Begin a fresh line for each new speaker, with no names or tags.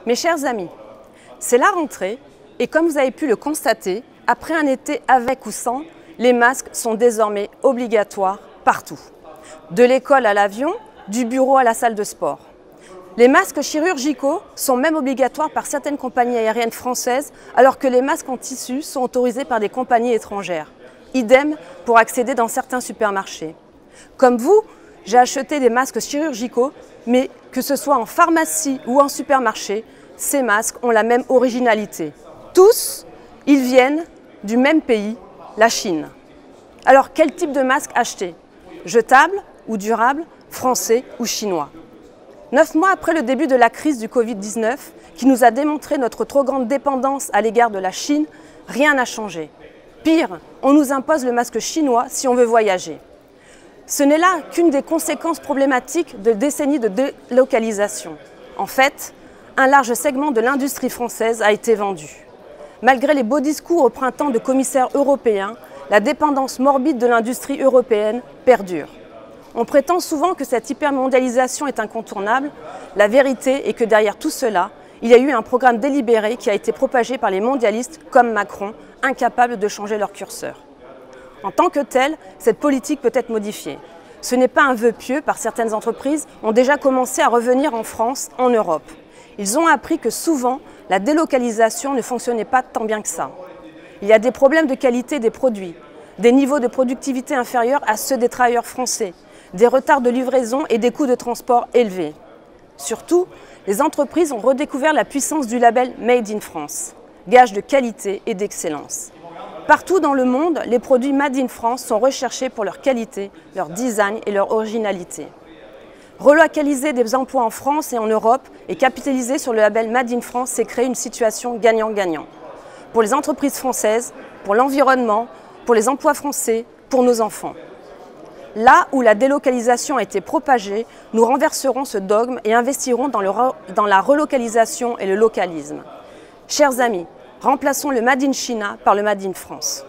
Mes chers amis, c'est la rentrée et comme vous avez pu le constater, après un été avec ou sans, les masques sont désormais obligatoires partout. De l'école à l'avion, du bureau à la salle de sport. Les masques chirurgicaux sont même obligatoires par certaines compagnies aériennes françaises, alors que les masques en tissu sont autorisés par des compagnies étrangères. Idem pour accéder dans certains supermarchés. Comme vous, j'ai acheté des masques chirurgicaux, mais que ce soit en pharmacie ou en supermarché, ces masques ont la même originalité. Tous, ils viennent du même pays, la Chine. Alors quel type de masque acheter? Jetable ou durable, français ou chinois? 9 mois après le début de la crise du Covid-19, qui nous a démontré notre trop grande dépendance à l'égard de la Chine, rien n'a changé. Pire, on nous impose le masque chinois si on veut voyager. Ce n'est là qu'une des conséquences problématiques de décennies de délocalisation. En fait, un large segment de l'industrie française a été vendu. Malgré les beaux discours au printemps de commissaires européens, la dépendance morbide de l'industrie européenne perdure. On prétend souvent que cette hypermondialisation est incontournable. La vérité est que derrière tout cela, il y a eu un programme délibéré qui a été propagé par les mondialistes comme Macron, incapables de changer leur curseur. En tant que tel, cette politique peut être modifiée. Ce n'est pas un vœu pieux, car certaines entreprises ont déjà commencé à revenir en France, en Europe. Ils ont appris que souvent, la délocalisation ne fonctionnait pas tant bien que ça. Il y a des problèmes de qualité des produits, des niveaux de productivité inférieurs à ceux des travailleurs français, des retards de livraison et des coûts de transport élevés. Surtout, les entreprises ont redécouvert la puissance du label Made in France, gage de qualité et d'excellence. Partout dans le monde, les produits Made in France sont recherchés pour leur qualité, leur design et leur originalité. Relocaliser des emplois en France et en Europe et capitaliser sur le label Made in France, c'est créer une situation gagnant-gagnant. Pour les entreprises françaises, pour l'environnement, pour les emplois français, pour nos enfants. Là où la délocalisation a été propagée, nous renverserons ce dogme et investirons dans la relocalisation et le localisme. Chers amis, remplaçons le Made in China par le Made in France.